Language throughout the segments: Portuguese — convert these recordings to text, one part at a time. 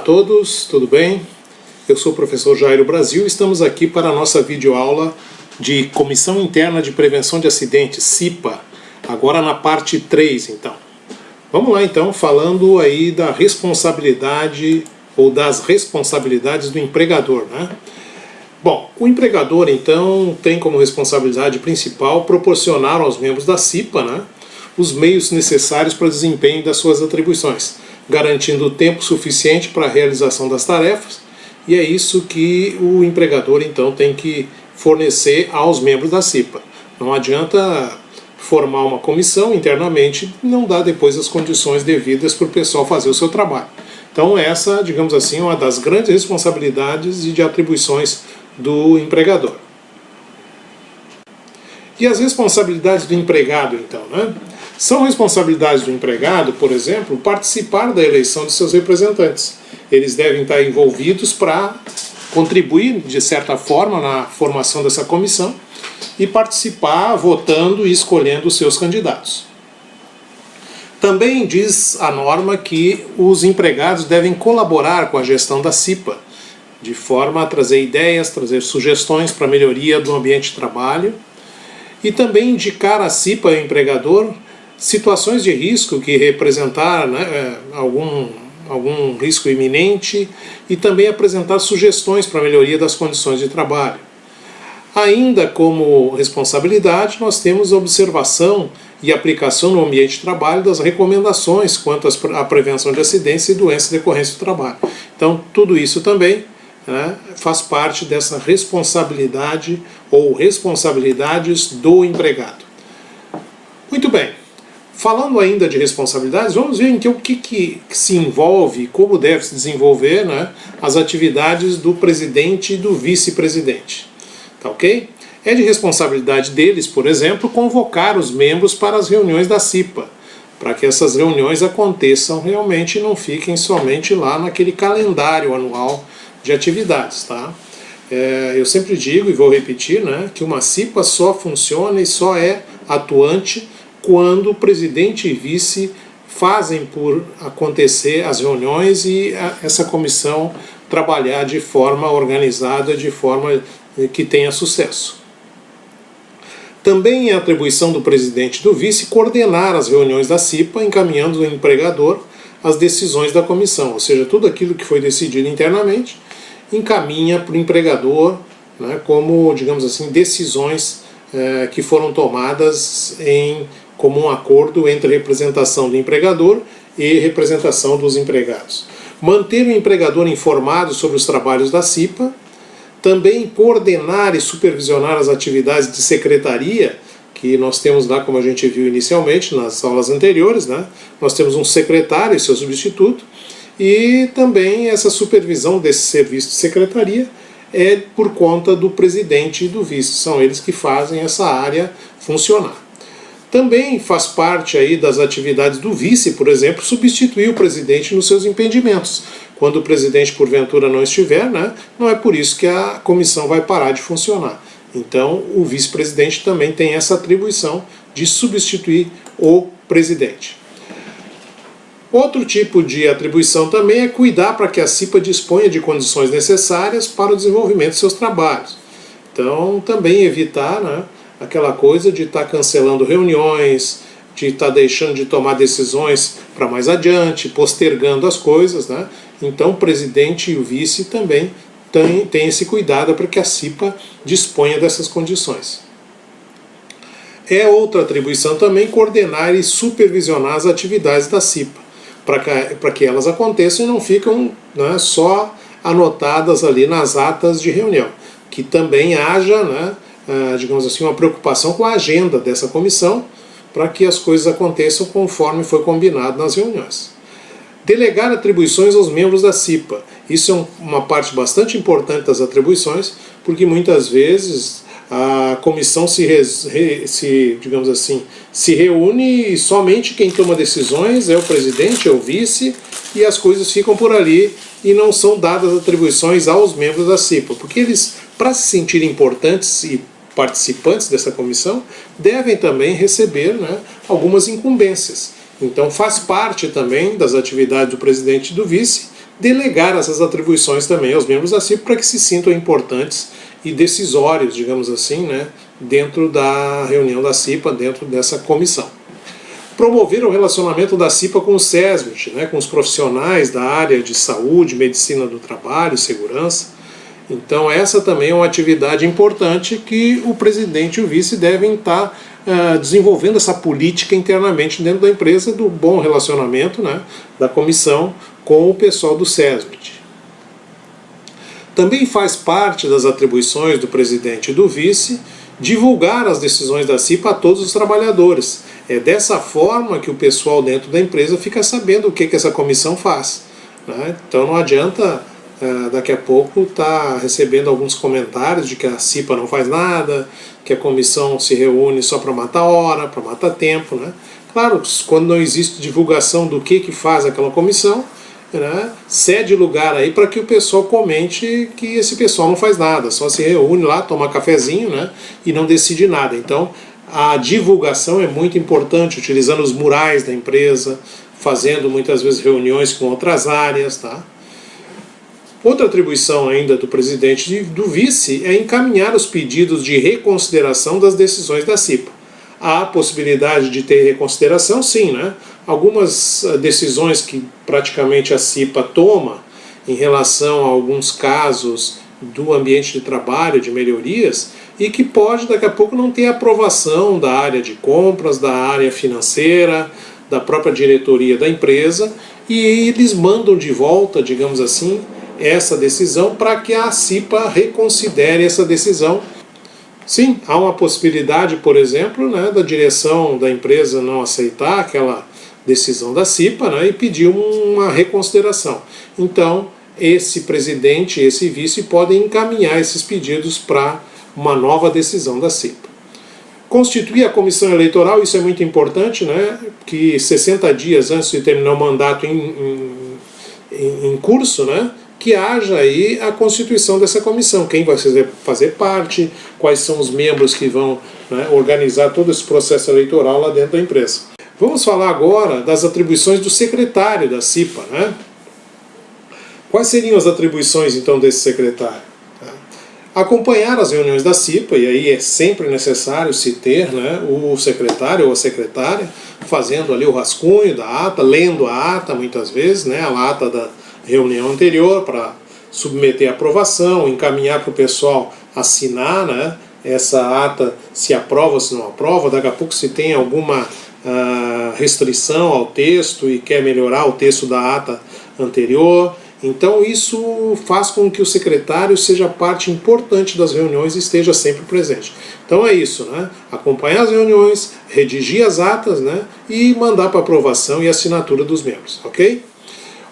a todos, tudo bem? Eu sou o professor Jairo Brasil e estamos aqui para a nossa videoaula de Comissão Interna de Prevenção de Acidentes, CIPA, agora na parte 3, então. Vamos lá, então, falando aí da responsabilidade ou das responsabilidades do empregador, né? Bom, o empregador, então, tem como responsabilidade principal proporcionar aos membros da CIPA, né, os meios necessários para o desempenho das suas atribuições, garantindo o tempo suficiente para a realização das tarefas, e é isso que o empregador então tem que fornecer aos membros da CIPA. Não adianta formar uma comissão internamente e não dar depois as condições devidas para o pessoal fazer o seu trabalho. Então essa, digamos assim, é uma das grandes responsabilidades e de atribuições do empregador. E as responsabilidades do empregado, então, né? São responsabilidades do empregado, por exemplo, participar da eleição de seus representantes. Eles devem estar envolvidos para contribuir, de certa forma, na formação dessa comissão e participar votando e escolhendo os seus candidatos. Também diz a norma que os empregados devem colaborar com a gestão da CIPA, de forma a trazer ideias, trazer sugestões para a melhoria do ambiente de trabalho e também indicar à CIPA, ao empregador, situações de risco que representar, né, algum risco iminente e também apresentar sugestões para a melhoria das condições de trabalho. Ainda como responsabilidade, nós temos a observação e aplicação no ambiente de trabalho das recomendações quanto à prevenção de acidentes e doenças decorrentes do trabalho. Então, tudo isso também, né, faz parte dessa responsabilidade ou responsabilidades do empregado. Muito bem. Falando ainda de responsabilidades, vamos ver então o que se envolve, como deve se desenvolver, né, as atividades do presidente e do vice-presidente. Tá ok? É de responsabilidade deles, por exemplo, convocar os membros para as reuniões da CIPA, para que essas reuniões aconteçam realmente e não fiquem somente lá naquele calendário anual de atividades. Tá? Eu sempre digo e vou repetir, né, que uma CIPA só funciona e só é atuante quando o presidente e vice fazem por acontecer as reuniões e essa comissão trabalhar de forma organizada, de forma que tenha sucesso. Também é atribuição do presidente e do vice coordenar as reuniões da CIPA, encaminhando o empregador as decisões da comissão, ou seja, tudo aquilo que foi decidido internamente encaminha para o empregador, né, como, digamos assim, decisões que foram tomadas em comum acordo entre representação do empregador e representação dos empregados. Manter o empregador informado sobre os trabalhos da CIPA, também coordenar e supervisionar as atividades de secretaria, que nós temos lá, como a gente viu inicialmente nas aulas anteriores, né? Nós temos um secretário e seu substituto, e também essa supervisão desse serviço de secretaria é por conta do presidente e do vice, são eles que fazem essa área funcionar. Também faz parte aí das atividades do vice, por exemplo, substituir o presidente nos seus impedimentos. Quando o presidente, porventura, não estiver, né, não é por isso que a comissão vai parar de funcionar. Então, o vice-presidente também tem essa atribuição de substituir o presidente. Outro tipo de atribuição também é cuidar para que a CIPA disponha de condições necessárias para o desenvolvimento de seus trabalhos. Então, também evitar, né, aquela coisa de estar cancelando reuniões, de estar deixando de tomar decisões para mais adiante, postergando as coisas, né? Então o presidente e o vice também têm esse cuidado para que a CIPA disponha dessas condições. É outra atribuição também coordenar e supervisionar as atividades da CIPA, para que elas aconteçam e não ficam, né, só anotadas ali nas atas de reunião. Que também haja, né, digamos assim, uma preocupação com a agenda dessa comissão para que as coisas aconteçam conforme foi combinado nas reuniões. Delegar atribuições aos membros da CIPA. Isso é uma parte bastante importante das atribuições, porque muitas vezes a comissão digamos assim, se reúne e somente quem toma decisões é o presidente, é o vice, e as coisas ficam por ali e não são dadas atribuições aos membros da CIPA, porque eles, para se sentirem importantes e participantes dessa comissão, devem também receber, né, algumas incumbências. Então faz parte também das atividades do presidente e do vice delegar essas atribuições também aos membros da CIPA para que se sintam importantes e decisórios, digamos assim, né, dentro da reunião da CIPA, dentro dessa comissão. Promover o relacionamento da CIPA com o SESMIT, né, com os profissionais da área de saúde, medicina do trabalho, segurança. Então essa também é uma atividade importante que o presidente e o vice devem estar desenvolvendo essa política internamente dentro da empresa do bom relacionamento, né, da comissão com o pessoal do SESMIT. Também faz parte das atribuições do presidente e do vice divulgar as decisões da CIPA a todos os trabalhadores. É dessa forma que o pessoal dentro da empresa fica sabendo o que essa comissão faz, né? Então não adianta daqui a pouco estar recebendo alguns comentários de que a CIPA não faz nada, que a comissão se reúne só para matar hora, para matar tempo, né? Claro, quando não existe divulgação do que faz aquela comissão, né, cede lugar aí para que o pessoal comente que esse pessoal não faz nada, só se reúne lá, toma cafezinho, né, e não decide nada. Então a divulgação é muito importante, utilizando os murais da empresa, fazendo muitas vezes reuniões com outras áreas, tá? Outra atribuição ainda do presidente e do vice é encaminhar os pedidos de reconsideração das decisões da CIPA. Há a possibilidade de ter reconsideração, sim, né? Algumas decisões que praticamente a CIPA toma em relação a alguns casos do ambiente de trabalho, de melhorias, e que pode daqui a pouco não ter aprovação da área de compras, da área financeira, da própria diretoria da empresa, e eles mandam de volta, digamos assim, essa decisão para que a CIPA reconsidere essa decisão. Sim, há uma possibilidade, por exemplo, né, da direção da empresa não aceitar aquela decisão da CIPA, né, e pedir uma reconsideração. Então, esse presidente e esse vice podem encaminhar esses pedidos para uma nova decisão da CIPA. Constituir a comissão eleitoral, isso é muito importante, né, que 60 dias antes de terminar o mandato em curso, né, que haja aí a constituição dessa comissão, quem vai fazer parte, quais são os membros que vão, né, organizar todo esse processo eleitoral lá dentro da empresa. Vamos falar agora das atribuições do secretário da CIPA, né? Quais seriam as atribuições então desse secretário? Acompanhar as reuniões da CIPA, e aí é sempre necessário se ter, né, o secretário ou a secretária fazendo ali o rascunho da ata, lendo a ata muitas vezes, né, a ata da reunião anterior para submeter a aprovação, encaminhar para o pessoal assinar, né, essa ata, se aprova ou se não aprova. Daqui a pouco se tem alguma restrição ao texto e quer melhorar o texto da ata anterior. Então isso faz com que o secretário seja parte importante das reuniões e esteja sempre presente. Então é isso, né? Acompanhar as reuniões, redigir as atas, né, e mandar para aprovação e assinatura dos membros, ok?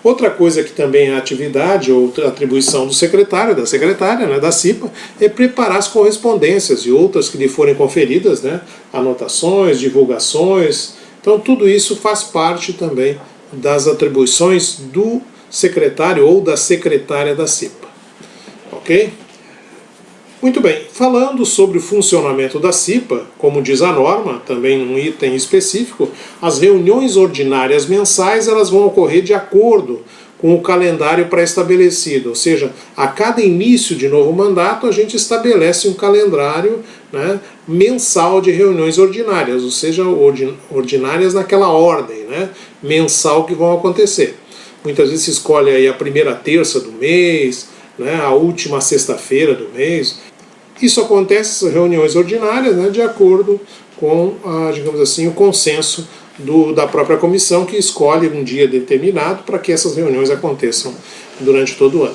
Outra coisa que também é atividade ou atribuição do secretário, da secretária, né, da CIPA, é preparar as correspondências e outras que lhe forem conferidas, né, anotações, divulgações. Então tudo isso faz parte também das atribuições do secretário ou da secretária da CIPA. Ok? Muito bem, falando sobre o funcionamento da CIPA, como diz a norma, também num item específico, as reuniões ordinárias mensais elas vão ocorrer de acordo com o calendário pré-estabelecido, ou seja, a cada início de novo mandato a gente estabelece um calendário, né, mensal de reuniões ordinárias, ou seja, ordinárias naquela ordem, né, mensal que vão acontecer. Muitas vezes se escolhe aí a primeira terça do mês, né, a última sexta-feira do mês. Isso acontece, essas reuniões ordinárias, né, de acordo com, digamos assim, o consenso da própria comissão, que escolhe um dia determinado para que essas reuniões aconteçam durante todo o ano.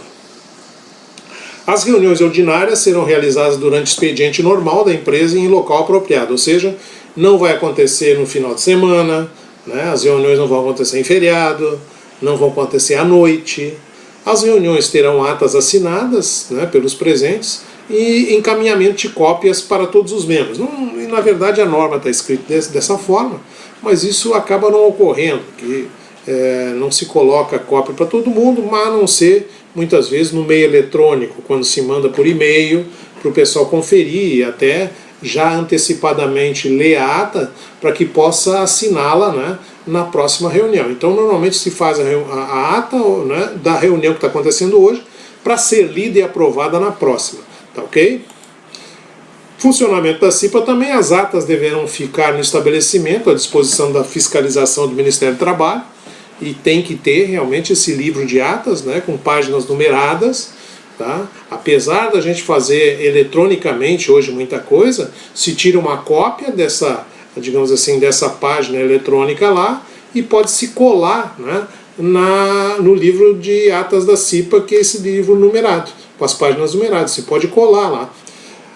As reuniões ordinárias serão realizadas durante o expediente normal da empresa e em local apropriado, ou seja, não vai acontecer no final de semana, né, as reuniões não vão acontecer em feriado, não vão acontecer à noite. As reuniões terão atas assinadas, né, pelos presentes e encaminhamento de cópias para todos os membros. E na verdade a norma está escrita dessa forma, mas isso acaba não ocorrendo, que não se coloca cópia para todo mundo, mas a não ser muitas vezes no meio eletrônico, quando se manda por e-mail para o pessoal conferir e até já antecipadamente ler a ata para que possa assiná-la, né, na próxima reunião. Então, normalmente se faz a ata, né, da reunião que está acontecendo hoje para ser lida e aprovada na próxima. Tá ok? Funcionamento da CIPA também, as atas deverão ficar no estabelecimento à disposição da fiscalização do Ministério do Trabalho, e tem que ter realmente esse livro de atas, né, com páginas numeradas. Tá? Apesar da gente fazer eletronicamente hoje muita coisa, se tira uma cópia dessa, digamos assim, dessa página eletrônica lá e pode se colar, né, no livro de atas da CIPA, que é esse livro numerado, com as páginas numeradas, se pode colar lá.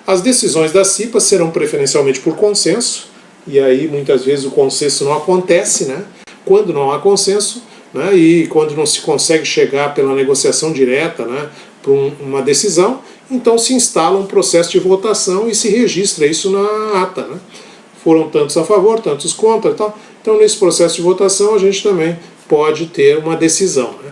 As decisões da CIPA serão preferencialmente por consenso, e aí muitas vezes o consenso não acontece, né? Quando não há consenso, né, e quando não se consegue chegar pela negociação direta, né, para uma decisão, então se instala um processo de votação e se registra isso na ata. Né? Foram tantos a favor, tantos contra e tal. Então nesse processo de votação a gente também pode ter uma decisão. Né?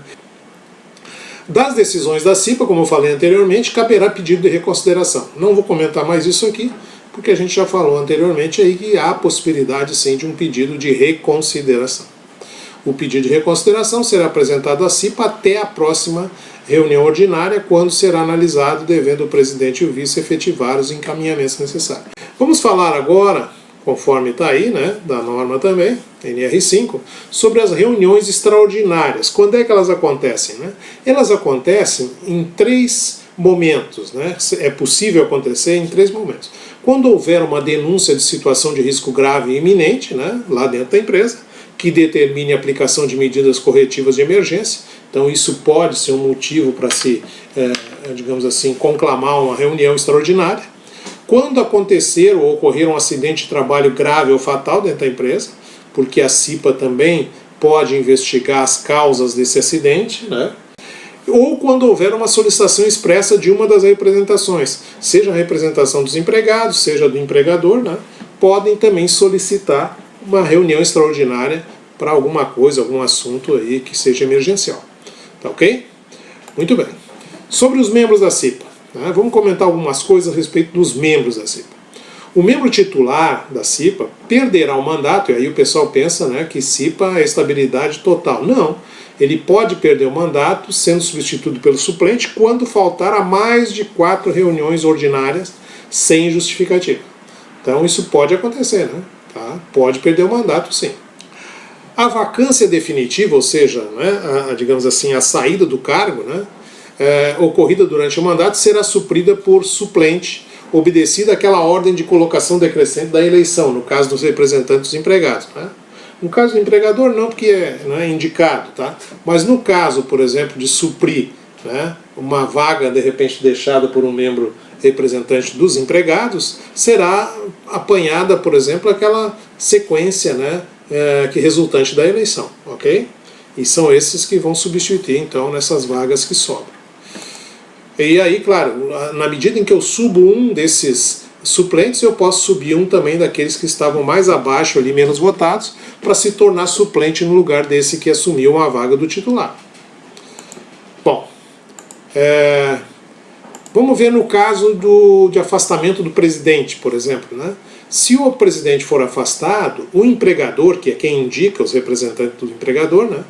Das decisões da CIPA, como eu falei anteriormente, caberá pedido de reconsideração. Não vou comentar mais isso aqui, porque a gente já falou anteriormente aí que há a possibilidade sim de um pedido de reconsideração. O pedido de reconsideração será apresentado à CIPA até a próxima reunião ordinária, quando será analisado, devendo o presidente e o vice efetivar os encaminhamentos necessários. Vamos falar agora, conforme está aí, né, da norma também, NR5, sobre as reuniões extraordinárias. Quando é que elas acontecem? Né? Elas acontecem em 3 momentos. Né? É possível acontecer em 3 momentos. Quando houver uma denúncia de situação de risco grave e iminente, né, lá dentro da empresa, que determine a aplicação de medidas corretivas de emergência. Então isso pode ser um motivo para se, digamos assim, conclamar uma reunião extraordinária. Quando acontecer ou ocorrer um acidente de trabalho grave ou fatal dentro da empresa, porque a CIPA também pode investigar as causas desse acidente, né? Ou quando houver uma solicitação expressa de uma das representações, seja a representação dos empregados, seja do empregador, né? Podem também solicitar uma reunião extraordinária para alguma coisa, algum assunto aí que seja emergencial. Tá ok? Muito bem. Sobre os membros da CIPA, né, vamos comentar algumas coisas a respeito dos membros da CIPA. O membro titular da CIPA perderá o mandato, e aí o pessoal pensa, né, que CIPA é estabilidade total. Não, ele pode perder o mandato sendo substituído pelo suplente quando faltar a mais de 4 reuniões ordinárias sem justificativa. Então isso pode acontecer, né? Tá? Pode perder o mandato, sim. A vacância definitiva, ou seja, né, digamos assim, a saída do cargo, né, ocorrida durante o mandato, será suprida por suplente, obedecida aquela ordem de colocação decrescente da eleição, no caso dos representantes dos empregados. Né? No caso do empregador, não, porque é indicado. Tá? Mas no caso, por exemplo, de suprir, né, uma vaga de repente deixada por um membro representante dos empregados, será apanhada, por exemplo, aquela sequência, né, que resultante da eleição, ok? E são esses que vão substituir, então, nessas vagas que sobram. E aí, claro, na medida em que eu subo um desses suplentes, eu posso subir um também daqueles que estavam mais abaixo, ali, menos votados, para se tornar suplente no lugar desse que assumiu a vaga do titular. Bom, vamos ver no caso de afastamento do presidente, por exemplo. Né? Se o presidente for afastado, o empregador, que é quem indica os representantes do empregador, né,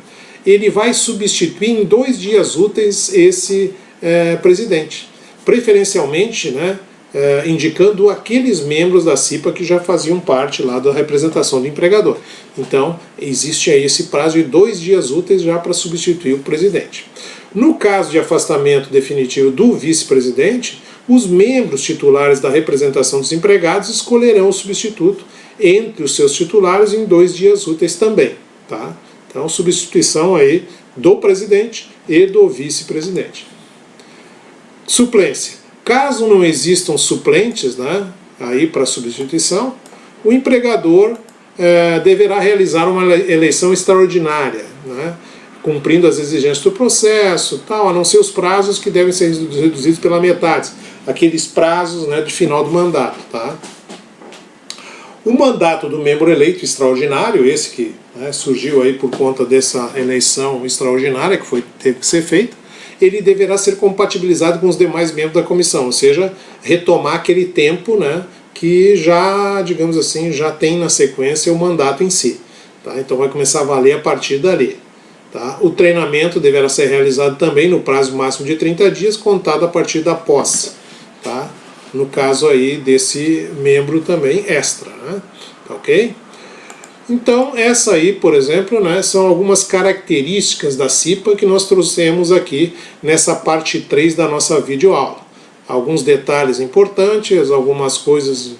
ele vai substituir em 2 dias úteis esse presidente. Preferencialmente, né, indicando aqueles membros da CIPA que já faziam parte lá da representação do empregador. Então, existe aí esse prazo de 2 dias úteis já para substituir o presidente. No caso de afastamento definitivo do vice-presidente, os membros titulares da representação dos empregados escolherão o substituto entre os seus titulares em 2 dias úteis também. Tá? Então, substituição aí do presidente e do vice-presidente. Suplência. Caso não existam suplentes, né, aí para substituição, o empregador deverá realizar uma eleição extraordinária, né, cumprindo as exigências do processo, tal, a não ser os prazos que devem ser reduzidos pela metade, aqueles prazos, né, de final do mandato. Tá? O mandato do membro eleito extraordinário, esse que, né, surgiu aí por conta dessa eleição extraordinária que teve que ser feita, ele deverá ser compatibilizado com os demais membros da comissão, ou seja, retomar aquele tempo, né, que já, digamos assim, já tem na sequência o mandato em si. Tá? Então vai começar a valer a partir dali. Tá? O treinamento deverá ser realizado também no prazo máximo de 30 dias, contado a partir da posse. Tá? No caso aí desse membro também extra. Né? Ok? Então, essa aí, por exemplo, né, são algumas características da CIPA que nós trouxemos aqui nessa parte 3 da nossa videoaula. Alguns detalhes importantes, algumas coisas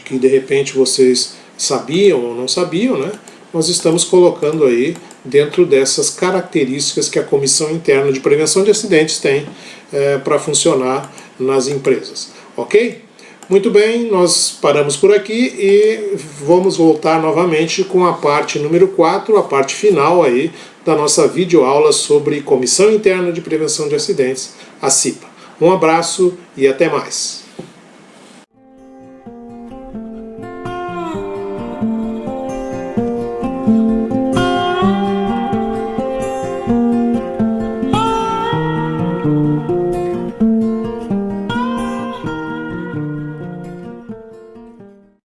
que de repente vocês sabiam ou não sabiam, né? Nós estamos colocando aí dentro dessas características que a Comissão Interna de Prevenção de Acidentes tem para funcionar nas empresas. Ok? Muito bem, nós paramos por aqui e vamos voltar novamente com a parte número 4, a parte final aí da nossa videoaula sobre Comissão Interna de Prevenção de Acidentes, a CIPA. Um abraço e até mais.